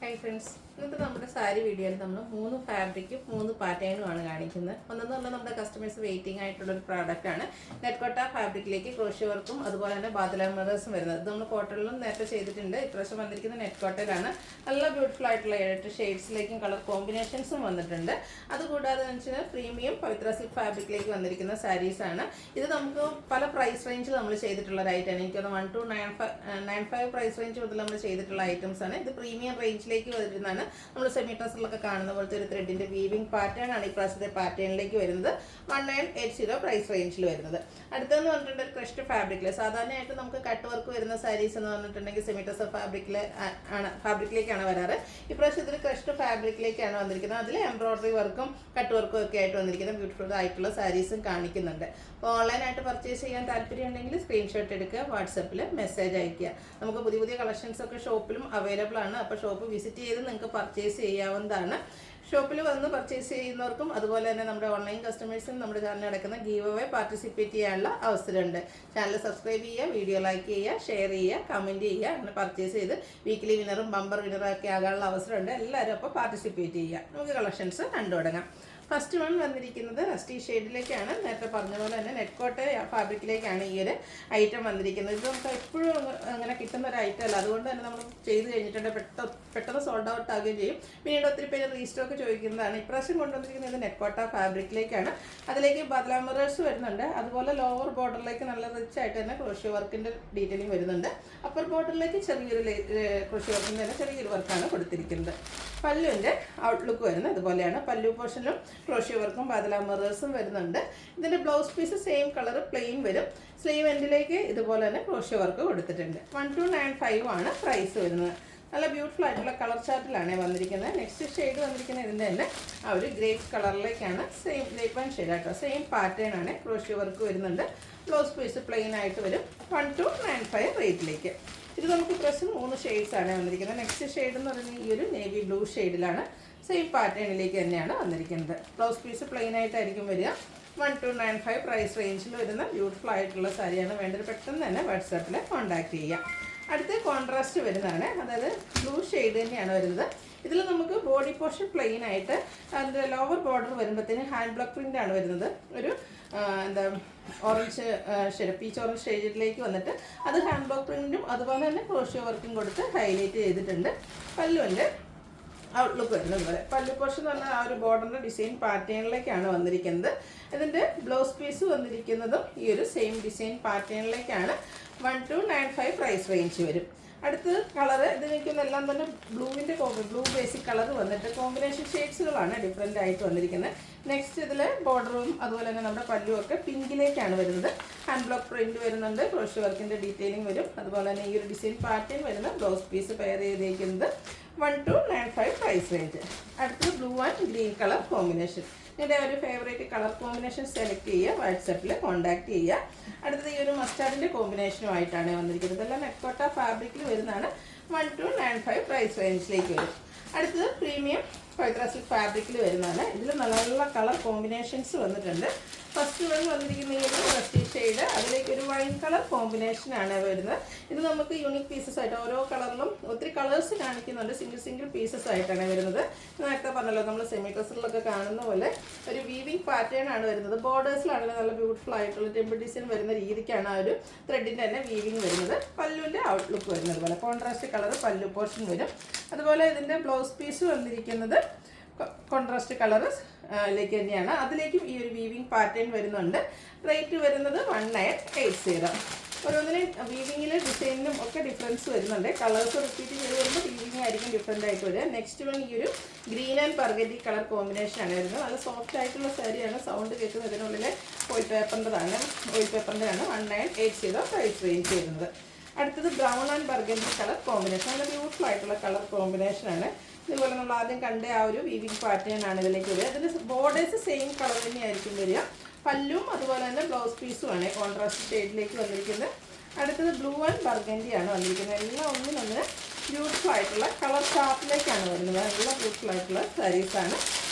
Hi friends, ഇന്നത്തെ നമ്മുടെ സാരി വീഡിയോയിൽ നമ്മൾ 3 ഫാബ്രിക്കും 3 പാറ്റേണുമാണ് കാണിക്കുന്നത്. ഒന്നെന്ന് പറഞ്ഞാൽ നമ്മുടെ കസ്റ്റമേഴ്സ് വെയിറ്റിംഗ് ആയിട്ടുള്ളൊരു പ്രോഡക്റ്റാണ്. നെറ്റ്കോട്ട ഫാബ്രിക്കിലേക്ക് ക്രോഷ്യ വർക്കും അതുപോലെ തന്നെ ബാദല മിറേഴ്സും വരുന്നത്. ഇത് നമ്മൾ കോട്ടണിലും നേരത്തെ ചെയ്തിട്ടുണ്ട്. ഇപ്രാവശ്യം വന്നിരിക്കുന്ന നെറ്റ് കോട്ടയിലാണ്. നല്ല ബ്യൂട്ടിഫുൾ ആയിട്ടുള്ള 8 ഷെയ്ഡ്സിലേക്കും കളർ കോമ്പിനേഷൻസും വന്നിട്ടുണ്ട്. അതുകൂടാതെ വെച്ചാൽ പ്രീമിയം പവിത്ര സിൽക്ക് ഫാബ്രിക്കിലേക്ക് വന്നിരിക്കുന്ന സാരീസാണ്. ഇത് നമുക്ക് പല പ്രൈസ് റേഞ്ചിൽ നമ്മൾ ചെയ്തിട്ടുള്ള ഒരു ഐറ്റമാണ്. എനിക്കൊന്ന് 1 to 95 പ്രൈസ് റേഞ്ച് മുതൽ നമ്മൾ ചെയ്തിട്ടുള്ള ഐറ്റംസ് ആണ്. ഇത് പ്രീമിയം റേഞ്ചിലേക്ക് വരുന്നതാണ്. നമ്മൾ സെമി ഡ്രസ്സിലൊക്കെ കാണുന്ന പോലത്തെ ഒരു ത്രെഡിന്റെ വീവിംഗ് പാറ്റേൺ ആണ് ഈ പ്രാവശ്യത്തെ പാറ്റേണിലേക്ക് വരുന്നത്. 1980 പ്രൈസ് റേഞ്ചിൽ വരുന്നത്. അടുത്തെന്ന് പറഞ്ഞിട്ടുണ്ടെങ്കിൽ ക്രഷ്ഡ് ഫാബ്രിക്കിൽ സാധാരണയായിട്ട് നമുക്ക് കട്ട് വർക്ക് വരുന്ന സാരീസ് എന്ന് പറഞ്ഞിട്ടുണ്ടെങ്കിൽ സെമി ഡ്രസ് ഫാബ്രിക്കിലേക്കാണ് വരാറ്. ഇപ്രാവശ്യം ഇതിൽ ക്രഷ്ഡ് ഫാബ്രിക്കിലേക്കാണ് വന്നിരിക്കുന്നത്. അതിൽ എംബ്രോയിഡറി വർക്കും കട്ട് വർക്കും ഒക്കെ ആയിട്ട് വന്നിരിക്കുന്ന ബ്യൂട്ടിഫുൾ ആയിട്ടുള്ള സാരീസും കാണിക്കുന്നുണ്ട്. അപ്പോൾ ഓൺലൈനായിട്ട് പർച്ചേസ് ചെയ്യാൻ താല്പര്യം ഉണ്ടെങ്കിൽ സ്ക്രീൻഷോട്ട് എടുക്കുക, വാട്സപ്പിൽ മെസ്സേജ് അയയ്ക്കുക. നമുക്ക് പുതിയ പുതിയ കളക്ഷൻസ് ഒക്കെ ഷോപ്പിലും അവൈലബിൾ ആണ്. അപ്പോൾ ഷോപ്പ് വിസിറ്റ് ചെയ്ത് നിങ്ങൾക്ക് പർച്ചേസ് ചെയ്യാവുന്നതാണ്. ഷോപ്പിൽ വന്ന് പർച്ചേസ് ചെയ്യുന്നവർക്കും അതുപോലെ തന്നെ നമ്മുടെ ഓൺലൈൻ കസ്റ്റമേഴ്സിനും നമ്മുടെ ചാനൽ നടക്കുന്ന ഗീവ് അവേ പാർട്ടിസിപ്പേറ്റ് ചെയ്യാനുള്ള അവസരമുണ്ട്. ചാനൽ സബ്സ്ക്രൈബ് ചെയ്യുക, വീഡിയോ ലൈക്ക് ചെയ്യുക, ഷെയർ ചെയ്യുക, കമൻറ്റ് ചെയ്യുക. അങ്ങനെ പർച്ചേസ് ചെയ്ത് വീക്കിലി വിന്നറും ബമ്പർ വിന്നറും ഒക്കെ ആകാനുള്ള അവസരമുണ്ട്. എല്ലാവരും അപ്പോൾ പാർട്ടിസിപ്പേറ്റ് ചെയ്യുക. നമുക്ക് കളക്ഷൻസ് കണ്ടു തുടങ്ങാം. ഫസ്റ്റ് വൺ വന്നിരിക്കുന്നത് റസ്റ്റി ഷെയ്ഡിലേക്കാണ്. നേരത്തെ പറഞ്ഞ പോലെ തന്നെ നെറ്റ്കോട്ട ഫാബ്രിക്കിലേക്കാണ് ഈ ഒരു ഐറ്റം വന്നിരിക്കുന്നത്. ഇത് നമുക്ക് എപ്പോഴും അങ്ങനെ കിട്ടുന്ന ഒരു ഐറ്റം അല്ല. അതുകൊണ്ട് തന്നെ നമ്മൾ ചെയ്ത് കഴിഞ്ഞിട്ടുണ്ട് പെട്ടെന്ന് സോൾഡ് ഔട്ട് ആവുകയും ചെയ്യും. പിന്നീട് ഒത്തിരി പേര് റീസ്റ്റോക്ക് ചോദിക്കുന്നതാണ്. ഇപ്രാവശ്യം കൊണ്ടുവന്നിരിക്കുന്നത് ഇത് നെറ്റ്കോട്ട ഫാബ്രിക്കിലേക്കാണ്. അതിലേക്ക് ബദല മിറേഴ്സ് വരുന്നുണ്ട്. അതുപോലെ ലോവർ ബോർഡറിലേക്ക് നല്ല റിച്ച് ആയിട്ട് തന്നെ ക്രോഷ്യ വർക്കിൻ്റെ ഡീറ്റെയിലിംഗ് വരുന്നുണ്ട്. അപ്പർ ബോർഡറിലേക്ക് ചെറിയൊരു ക്രോഷ്യ വർക്കിൻ്റെ തന്നെ ചെറിയൊരു വർക്കാണ് കൊടുത്തിരിക്കുന്നത്. പല്ലുവിൻ്റെ ഔട്ട്ലുക്ക് വരുന്നത് ഇതുപോലെയാണ്. പല്ലു പോർഷനിലും ക്രോഷ്യ വർക്കും ബദല മിറേഴ്സും വരുന്നുണ്ട്. ഇതിൻ്റെ blouse piece same colour plain വരും. സ്ലീവ് എൻഡിലേക്ക് ഇതുപോലെ തന്നെ ക്രോഷ്യ വർക്ക് കൊടുത്തിട്ടുണ്ട്. 1295 ആണ് പ്രൈസ് വരുന്നത്. നല്ല ബ്യൂട്ടിഫുൾ ആയിട്ടുള്ള കളർ ചാർട്ടിലാണ് വന്നിരിക്കുന്നത്. നെക്സ്റ്റ് ഷെയ്ഡ് വന്നിരിക്കുന്നത് ഇതിൻ്റെ തന്നെ ആ ഒരു ഗ്രേപ്പ് കളറിലേക്കാണ്. സെയിം ഗ്രേപ്പ് ആൻഡ് ഷെയ്ഡ് ആട്ടോ. സെയിം പാറ്റേൺ ആണ്. ക്രോഷ്യ വർക്ക് വരുന്നുണ്ട്. ബ്ലൗസ് പീസ് പ്ലെയിൻ ആയിട്ട് വരും. 1295 റേറ്റിലേക്ക്. ഇത് നമുക്ക് പ്രശ്നം 3 ഷെയ്ഡ്സാണ് വന്നിരിക്കുന്നത്. നെക്സ്റ്റ് ഷെയ്ഡ് എന്ന് പറയുന്നത് ഈ ഒരു നേവി ബ്ലൂ ഷെയ്ഡിലാണ്. സെയിം പാറ്റേണിലേക്ക് തന്നെയാണ് വന്നിരിക്കുന്നത്. ബ്ലൗസ് പീസ് പ്ലെയിൻ ആയിട്ടായിരിക്കും വരിക. 1295 പ്രൈസ് റേഞ്ചിൽ വരുന്ന ബ്യൂട്ടിഫുൾ ആയിട്ടുള്ള സാരിയാണ്. വേണ്ടത് പെട്ടെന്ന് തന്നെ വാട്സാപ്പിൽ കോൺടാക്ട് ചെയ്യുക. അടുത്ത കോൺട്രാസ്റ്റ് വരുന്നതാണ്. അതായത് ബ്ലൂ ഷെയ്ഡ് തന്നെയാണ് വരുന്നത്. ഇതിൽ നമുക്ക് ബോഡി പോർഷൻ പ്ലെയിൻ ആയിട്ട് അതിൻ്റെ ലോവർ ബോർഡർ വരുമ്പോഴത്തേന് ഹാൻഡ് ബ്ലോക്ക് പ്രിൻ്റ് ആണ് വരുന്നത്. ഒരു ഓറഞ്ച് പീച്ച് ഓറഞ്ച് ഷെയ്ഡിലേക്ക് വന്നിട്ട് അത് ഹാൻഡ് ബ്ലോക്ക് പ്രിൻറ്റും അതുപോലെ തന്നെ ക്രോഷ്യ വർക്കും കൊടുത്ത് ഹൈലൈറ്റ് ചെയ്തിട്ടുണ്ട്. പല്ലുവിൻ്റെ ഔട്ട്ലുക്ക് വരുന്നത് പോലെ. പല്ലു പോർഷൻ എന്ന് പറഞ്ഞാൽ ആ ഒരു ബോർഡറിൻ്റെ ഡിസൈൻ പാറ്റേണിലേക്കാണ് വന്നിരിക്കുന്നത്. ഇതിൻ്റെ ബ്ലൗസ് പീസ് വന്നിരിക്കുന്നതും ഈ ഒരു സെയിം ഡിസൈൻ പാറ്റേണിലേക്കാണ്. 1295 പ്രൈസ് റേഞ്ച് വരും. അടുത്ത കളറ് ഇതിലേക്കെല്ലാം തന്നെ ബ്ലൂ ബേസിക് കളർ വന്നിട്ട് കോമ്പിനേഷൻ ഷെയ്ഡ്സുകളാണ് ഡിഫറെൻ്റ് ആയിട്ട് വന്നിരിക്കുന്നത്. നെക്സ്റ്റ് ഇതിൽ ബോർഡറും അതുപോലെ തന്നെ നമ്മുടെ പല്ലുവും ഒക്കെ പിങ്കിലേക്കാണ് വരുന്നത്. ഹാൻഡ് ബ്ലോക്ക് പ്രിൻറ്റ് വരുന്നുണ്ട്. ക്രോഷ്യ വർക്കിൻ്റെ ഡീറ്റെയിലിംഗ് വരും. അതുപോലെ തന്നെ ഈ ഒരു ഡിസൈൻ പാറ്റേൺ വരുന്ന ബ്ലൗസ് പീസ് പെയർ ചെയ്തിരിക്കുന്നത് 1295 പ്രൈസ് റേഞ്ച്. അടുത്തത് blue and green colour combination. നിങ്ങളുടെ ഒരു ഫേവറേറ്റ് കളർ കോമ്പിനേഷൻ സെലക്ട് ചെയ്യുക, വാട്സാപ്പിൽ കോൺടാക്ട് ചെയ്യുക. അടുത്തത് ഈ ഒരു മസ്റ്റാർഡിൻ്റെ കോമ്പിനേഷനുമായിട്ടാണ് വന്നിരിക്കുന്നത്. ഇതെല്ലാം നെറ്റ്കോട്ട ഫാബ്രിക്കിൽ വരുന്നതാണ്. 1295 പ്രൈസ് റേഞ്ചിലേക്ക് വരും. അടുത്തത് പ്രീമിയം പവിത്ര സിൽക്ക് ഫാബ്രിക്കിൽ വരുന്നതാണ്. ഇതിൽ നല്ല നല്ല കളർ കോമ്പിനേഷൻസ് വന്നിട്ടുണ്ട്. ഫസ്റ്റ് വന്നിരിക്കുന്ന ഈ ഒരു റസ്റ്റി ഷെയ്ഡ്, അതിലേക്ക് ഒരു വൈൻ കളർ കോമ്പിനേഷനാണ് വരുന്നത്. ഇത് നമുക്ക് യൂണിക് പീസസ് ആയിട്ട് ഓരോ കളറിലും ഒത്തിരി കളേഴ്സ് കാണിക്കുന്നുണ്ട്. സിംഗിൾ പീസസ് ആയിട്ടാണ് വരുന്നത്. നേരത്തെ പറഞ്ഞല്ലോ നമ്മൾ സെമി ഡ്രസ്സിലൊക്കെ കാണുന്ന പോലെ ഒരു വീവിംഗ് പാറ്റേൺ ആണ് വരുന്നത്. ബോർഡേഴ്സിലാണെങ്കിൽ നല്ല ബ്യൂട്ടിഫുൾ ആയിട്ടുള്ള ടെമ്പിൾ ഡിസൈൻ വരുന്ന രീതിക്കാണ് ആ ഒരു ത്രെഡിൻ്റെ തന്നെ വീവിംഗ് വരുന്നത്. പല്ലുവിൻ്റെ ഔട്ട്ലുക്ക് വരുന്നത് പോലെ കോൺട്രാസ്റ്റ് കളർ പല്ലു പോർഷൻ വരും. അതുപോലെ ഇതിൻ്റെ ബ്ലൗസ് പീസ് വന്നിരിക്കുന്നത് കോൺട്രാസ്റ്റ് കളറിലേക്ക് തന്നെയാണ്. അതിലേക്കും ഈ ഒരു വീവിംഗ് പാറ്റേൺ വരുന്നുണ്ട്. റേറ്റ് വരുന്നത് 1980. ഓരോന്നിനും വീവിങ്ങിൽ ഡിസൈനിലും ഒക്കെ ഡിഫറൻസ് വരുന്നുണ്ട്. കളേഴ്സ് റിപ്പീറ്റ് ചെയ്ത് വരുമ്പോൾ വീവിങ് ആയിരിക്കും ഡിഫറെൻ്റ് ആയിട്ട് വരിക. നെക്സ്റ്റ് വൺ ഈ ഒരു ഗ്രീൻ ആൻഡ് ബർഗൻഡി കളർ കോമ്പിനേഷനാണ് വരുന്നത്. നല്ല സോഫ്റ്റ് ആയിട്ടുള്ള സാരിയാണ്. സൗണ്ട് കേൾക്കുന്നത് ഇതിനുള്ളിൽ ഓയിൽ പേപ്പറിൻ്റെതാണ്. 1980 പ്രൈസ് റേഞ്ച് വരുന്നത്. അടുത്തത് brown and burgundy colour combination. നല്ല ബ്യൂട്ടിഫുൾ ആയിട്ടുള്ള കളർ കോമ്പിനേഷനാണ്. ഇതുപോലെ നമ്മൾ ആദ്യം കണ്ട ആ ഒരു വീവിംഗ് പാറ്റേൺ ആണ് ഇതിലേക്ക് വരിക. അതിൻ്റെ ബോർഡേഴ്സ് സെയിം കളർ തന്നെയായിരിക്കും വരിക. പല്ലും അതുപോലെ തന്നെ ബ്ലൗസ് പീസുമാണ് കോൺട്രാസ്റ്റ് ഷെയ്ഡിലേക്ക് വന്നിരിക്കുന്നത്. അടുത്തത് ബ്ലൂ ആൻഡ് ബർഗൻഡി ആണ് വന്നിരിക്കുന്നത്. എല്ലാം ഒന്നിനൊന്നിന് ബ്യൂട്ടിഫുൾ ആയിട്ടുള്ള കളർ ചാർട്ടിലേക്കാണ് വരുന്നത്. നല്ല ബ്യൂട്ടിഫുൾ ആയിട്ടുള്ള സാരീസാണ്.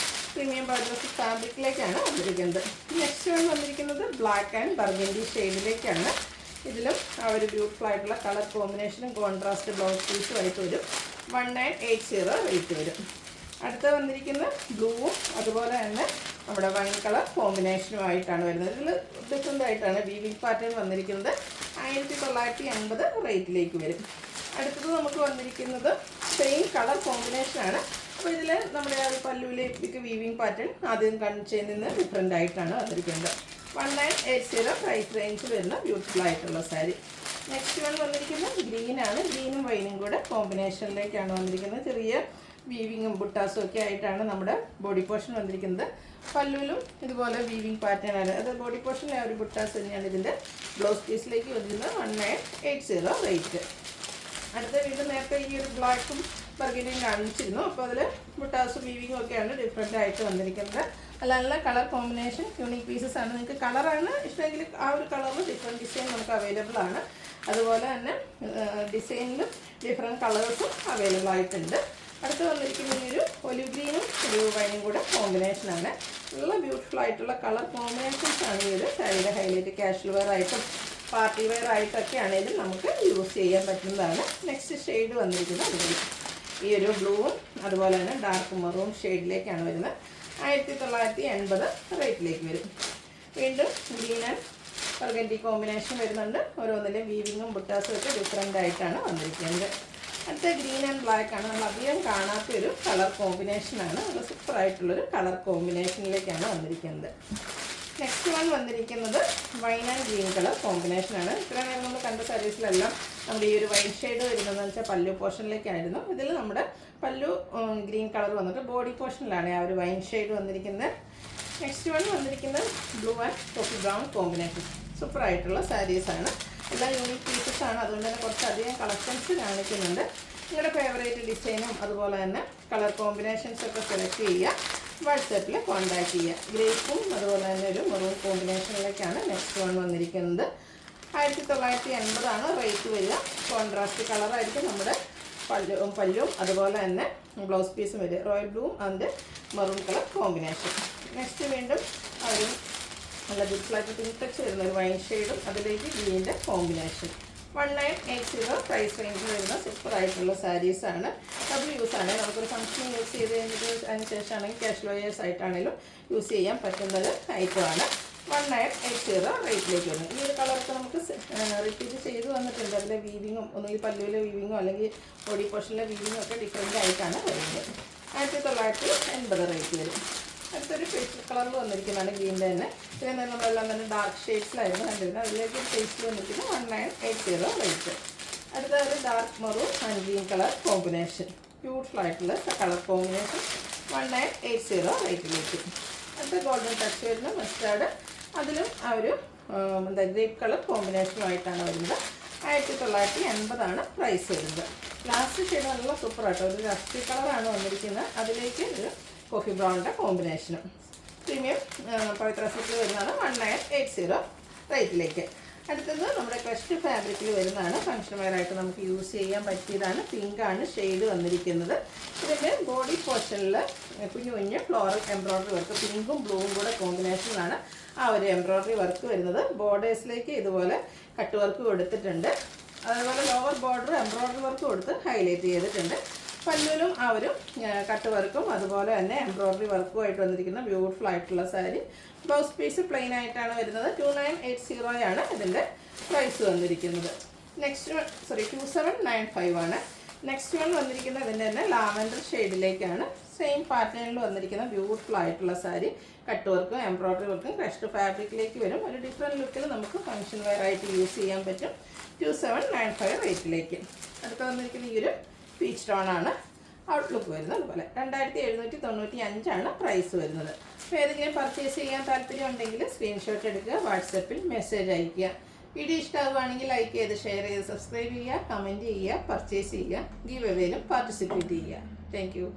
പ്രീമിയം പവിത്ര ഫാബ്രിക്കിലേക്കാണ് വന്നിരിക്കുന്നത്. നെക്സ്റ്റ് വന്നിരിക്കുന്നത് ബ്ലാക്ക് ആൻഡ് ബർഗൻഡി ഷെയ്ഡിലേക്കാണ്. ഇതിലും ആ ഒരു ബ്യൂട്ടിഫുൾ ആയിട്ടുള്ള കളർ കോമ്പിനേഷനും കോൺട്രാസ്റ്റ് ബ്ലൗസ് പീസും ആയിട്ട് വരും. 1980 റേറ്റ് വരും. അടുത്ത വന്നിരിക്കുന്ന ബ്ലൂവും അതുപോലെ തന്നെ നമ്മുടെ വൈൻ കളർ കോമ്പിനേഷനുമായിട്ടാണ് വരുന്നത്. ഇതിൽ ഡിഫറെൻ്റ് ആയിട്ടാണ് വീവിംഗ് പാറ്റേൺ വന്നിരിക്കുന്നത്. 1980 റേറ്റിലേക്ക് വരും. അടുത്തത് നമുക്ക് വന്നിരിക്കുന്നത് സെയിം കളർ കോമ്പിനേഷനാണ്. അപ്പോൾ ഇതിൽ നമ്മുടെ ആ പല്ലുവിലേക്ക് വീവിംഗ് പാറ്റേൺ ആദ്യം കാണിച്ചതിൽ നിന്ന് ഡിഫറെൻ്റ് ആയിട്ടാണ് വന്നിരിക്കുന്നത്. 1980 പ്രൈസ് റേഞ്ചിൽ വരുന്ന ബ്യൂട്ടിഫുൾ ആയിട്ടുള്ള സാരി. നെക്സ്റ്റ് വൺ വന്നിരിക്കുന്നത് ഗ്രീനാണ്. ഗ്രീനും വൈനും കൂടെ കോമ്പിനേഷനിലേക്കാണ് വന്നിരിക്കുന്നത്. ചെറിയ വീവിങ്ങും ബുട്ടാസും ഒക്കെ ആയിട്ടാണ് നമ്മുടെ ബോഡി പോർഷൻ വന്നിരിക്കുന്നത്. പല്ലുവിലും ഇതുപോലെ വീവിങ് പാറ്റേൺ ആണ്. അത് ബോഡി പോർഷനിലെ ഒരു ബുട്ടാസ് തന്നെയാണ് ഇതിൻ്റെ ബ്ലൗസ് പീസിലേക്ക് വരുന്നത്. 1980 റേറ്റ്. അടുത്ത വീണ്ടും നേരത്തെ ഈ ഒരു ബ്ലാക്കും ബർഗഡിയും കാണിച്ചിരുന്നു. അപ്പോൾ അതിൽ ബുട്ടാസും വീവിങ്ങും ഒക്കെയാണ് ഡിഫറെൻ്റ് ആയിട്ട് വന്നിരിക്കുന്നത്. നല്ല കളർ കോമ്പിനേഷൻ യൂണിക് പീസസ് ആണ്. നിങ്ങൾക്ക് കളറാണ് ഇഷ്ടമെങ്കിൽ ആ ഒരു കളറിൽ ഡിഫറെൻറ്റ് ഡിസൈൻ നമുക്ക് അവൈലബിൾ ആണ്. അതുപോലെ തന്നെ ഡിസൈനിലും ഡിഫറെൻറ്റ് കളേഴ്സും അവൈലബിൾ ആയിട്ടുണ്ട്. അടുത്ത് വന്നിരിക്കുന്ന ഈ ഒരു ഒലിവ് ഗ്രീനും ഒരു വൈനും കൂടെ കോമ്പിനേഷനാണ്. നല്ല ബ്യൂട്ടിഫുൾ ആയിട്ടുള്ള കളർ കോമ്പിനേഷൻസ് ആണ് ഈ ഒരു സാരിയുടെ ഹൈലൈറ്റ്. കാഷ്വൽ വെയർ ആയിട്ടും പാർട്ടി വെയർ ആയിട്ടൊക്കെ ആണെങ്കിലും നമുക്ക് യൂസ് ചെയ്യാൻ പറ്റുന്നതാണ്. നെക്സ്റ്റ് ഷെയ്ഡ് വന്നിരിക്കുന്നത് അതുപോലെ ഈ ഒരു ബ്ലൂവും അതുപോലെ തന്നെ ഡാർക്ക് മെറൂൺ ഷെയ്ഡിലേക്കാണ് വരുന്നത്. 1980 റേറ്റിലേക്ക് വരും. വീണ്ടും ഗ്രീൻ ആൻഡ് ബർഗണ്ടി കോമ്പിനേഷൻ വരുന്നുണ്ട്. ഓരോന്നിലും വീവിങ്ങും ബുട്ടാസും ഒക്കെ ഡിഫറെൻ്റ് ആയിട്ടാണ് വന്നിരിക്കുന്നത്. അടുത്ത ഗ്രീൻ ആൻഡ് ബ്ലാക്ക് ആണ്. നമ്മൾ അധികം കാണാത്തൊരു കളർ കോമ്പിനേഷനാണ്. അത് സൂപ്പറായിട്ടുള്ളൊരു കളർ കോമ്പിനേഷനിലേക്കാണ് വന്നിരിക്കുന്നത്. നെക്സ്റ്റ് വൺ വന്നിരിക്കുന്നത് വൈൻ ആൻഡ് ഗ്രീൻ കളർ കോമ്പിനേഷനാണ്. ഇത്രയും നേരം നമ്മൾ കണ്ട സാരീസിലെല്ലാം നമ്മുടെ ഈ ഒരു വൈൻ ഷെയ്ഡ് വരുന്നതെന്ന് വെച്ചാൽ പല്ലു പോർഷനിലേക്കായിരുന്നു. ഇതിൽ നമ്മുടെ പല്ലു ഗ്രീൻ കളർ വന്നിട്ട് ബോഡി പോർഷനിലാണ് ആ ഒരു വൈൻ ഷെയ്ഡ് വന്നിരിക്കുന്നത്. നെക്സ്റ്റ് വൺ വന്നിരിക്കുന്നത് blue and coffee brown combination. സൂപ്പറായിട്ടുള്ള സാരീസാണ്. എല്ലാം യൂണിക് പീസസ് ആണ്. അതുകൊണ്ട് തന്നെ കുറച്ചധികം കളക്ഷൻസ് കാണിക്കുന്നുണ്ട്. നിങ്ങളുടെ ഫേവറേറ്റ് ഡിസൈനും അതുപോലെ തന്നെ കളർ കോമ്പിനേഷൻസ് ഒക്കെ സെലക്ട് ചെയ്യുക. വാട്സാപ്പിൽ കോൺടാക്ട് ചെയ്യുക. ഗ്രേപ്പും അതുപോലെ തന്നെ ഒരു മെറൂൺ കോമ്പിനേഷനിലേക്കാണ് നെക്സ്റ്റ് വൺ വന്നിരിക്കുന്നത്. 1980 റേറ്റ് വരിക. കോൺട്രാസ്റ്റ് കളറായിരിക്കും നമ്മുടെ പല്ലും അതുപോലെ തന്നെ ബ്ലൗസ് പീസും വരിക. Royal blue and maroon colour combination. Next വീണ്ടും ഒരു നല്ല ബ്യൂട്ടിഫുള്ളായിട്ട് പിങ്ക് ടച്ച് വരുന്ന ഒരു വൈൻ ഷെയ്ഡും അതിലേക്ക് ഗ്രീൻ്റെ കോമ്പിനേഷൻ. 1980 പ്രൈസ് റേഞ്ചിൽ വരുന്ന സൂപ്പറായിട്ടുള്ള സാരീസാണ്. ഡബിൾ യൂസാണ്. നമുക്കൊരു ഫംഗ്ഷൻ യൂസ് ചെയ്ത് കഴിഞ്ഞിട്ട് അതിന് ശേഷമാണെങ്കിൽ കാഷ്വൽ വെയേഴ്സ് ആയിട്ടാണെങ്കിലും യൂസ് ചെയ്യാൻ പറ്റുന്നൊരു ഐറ്റമാണ്. 1980 റേറ്റിലേക്ക് വരുന്നത്. ഈ ഒരു കളറൊക്കെ നമുക്ക് റിപ്പീറ്റ് ചെയ്ത് വന്നിട്ടുണ്ട്. അതിലെ വീവിങ്ങും ഒന്നുകിൽ പല്ലുവിലെ വീവിങ്ങോ അല്ലെങ്കിൽ ബോഡി പോർഷനിലെ വീവിങ്ങോ ഒക്കെ ഡിഫറെൻ്റ് ആയിട്ടാണ് വരുന്നത്. 1980 റേറ്റ് വരും. അടുത്തൊരു പേസ്റ്റൽ കളറിൽ വന്നിരിക്കുന്നതാണ് ഗ്രീൻ്റെ തന്നെ. ഇതിൽ നിന്ന് നമ്മളെല്ലാം തന്നെ ഡാർക്ക് ഷെയ്ഡ്സിലായിരുന്നു കണ്ടിരുന്നത്. അതിലേക്ക് ഒരു പേസ്റ്റിൽ വന്നിരിക്കുന്നത് 1980 റേറ്റ്. അടുത്ത ഒരു dark maroon and green colour combination. Beautiful ആയിട്ടുള്ള കളർ കോമ്പിനേഷൻ. 1980 റേറ്റിലേക്ക്. അടുത്ത ഗോൾഡൻ ടച്ച് വരുന്ന മസ്റ്റാർഡ്. അതിലും ആ ഒരു ഗ്രേപ്പ് കളർ കോമ്പിനേഷനുമായിട്ടാണ് വരുന്നത്. 1980 പ്രൈസ് വരുന്നത്. ലാസ്റ്റ് ഷെയ്ഡ് നല്ല സൂപ്പറായിട്ടോ ഒരു റസ്റ്റി കളറാണ് വന്നിരിക്കുന്നത്. അതിലേക്ക് ഒരു കോഫി ബ്രൗണിൻ്റെ കോമ്പിനേഷനും പ്രീമിയം പവിത്ര സിൽക്കിൽ വരുന്നതാണ്. 1980 റേറ്റിലേക്ക്. അടുത്തത് നമ്മുടെ ക്രഷ്ഡ് ഫാബ്രിക്കിൽ വരുന്നതാണ്. ഫംഗ്ഷൻ വെയറായിട്ട് നമുക്ക് യൂസ് ചെയ്യാൻ പറ്റിയതാണ്. പിങ്കാണ് ഷെയ്ഡ് വന്നിരിക്കുന്നത്. ഇതിൻ്റെ ബോഡി പോർഷനിൽ കുഞ്ഞു കുഞ്ഞ് ഫ്ലോറൽ എംബ്രോയ്ഡറി വർക്ക് പിങ്കും ബ്ലൂവും കൂടെ കോമ്പിനേഷനിലാണ് ആ ഒരു എംബ്രോയ്ഡറി വർക്ക് വരുന്നത്. ബോർഡേഴ്സിലേക്ക് ഇതുപോലെ കട്ട് വർക്ക് കൊടുത്തിട്ടുണ്ട്. അതുപോലെ ലോവർ ബോർഡർ എംബ്രോയ്ഡറി വർക്ക് കൊടുത്ത് ഹൈലൈറ്റ് ചെയ്തിട്ടുണ്ട്. പല്ലുവിലും ആ ഒരു കട്ട് വർക്കും അതുപോലെ തന്നെ എംബ്രോയ്ഡറി വർക്കുമായിട്ട് വന്നിരിക്കുന്ന ബ്യൂട്ടിഫുൾ ആയിട്ടുള്ള സാരി. ബ്ലൗസ് പീസ് പ്ലെയിൻ ആയിട്ടാണ് വരുന്നത്. 2980 ഇതിൻ്റെ പ്രൈസ് വന്നിരിക്കുന്നത്. നെക്സ്റ്റ് 2795 ആണ്. നെക്സ്റ്റ് വൺ വന്നിരിക്കുന്നത് ഇതിൻ്റെ തന്നെ ലാവൻഡർ ഷെയ്ഡിലേക്കാണ്. സെയിം പാറ്റേണിൽ വന്നിരിക്കുന്ന ബ്യൂട്ടിഫുൾ ആയിട്ടുള്ള സാരി. കട്ട് വർക്കും എംബ്രോയ്ഡറി വർക്കും ക്രഷ്ഡ് ഫാബ്രിക്കിലേക്ക് വരും. ഒരു ഡിഫറെൻറ്റ് ലുക്കിൽ നമുക്ക് ഫംഗ്ഷൻ വെയർ ആയിട്ട് യൂസ് ചെയ്യാൻ പറ്റും. 2795 റേറ്റിലേക്ക്. അടുത്ത വന്നിരിക്കുന്ന ഈ ഒരു പീച്ച് ടോണാണ് ഔട്ട്ലുക്ക് വരുന്നത്. അതുപോലെ 2795 പ്രൈസ് വരുന്നത്. അപ്പോൾ ഏതെങ്കിലും പർച്ചേസ് ചെയ്യാൻ താല്പര്യം ഉണ്ടെങ്കിൽ സ്ക്രീൻഷോട്ട് എടുക്കുക, വാട്സപ്പിൽ മെസ്സേജ് അയയ്ക്കുക. വീഡിയോ ഇഷ്ടമാവുകയാണെങ്കിൽ ലൈക്ക് ചെയ്ത് ഷെയർ ചെയ്ത് സബ്സ്ക്രൈബ് ചെയ്യുക, കമൻറ്റ് ചെയ്യുക, പർച്ചേസ് ചെയ്യുക, ഗീവ് എവേയിലും പാർട്ടിസിപ്പേറ്റ് ചെയ്യുക. Thank you.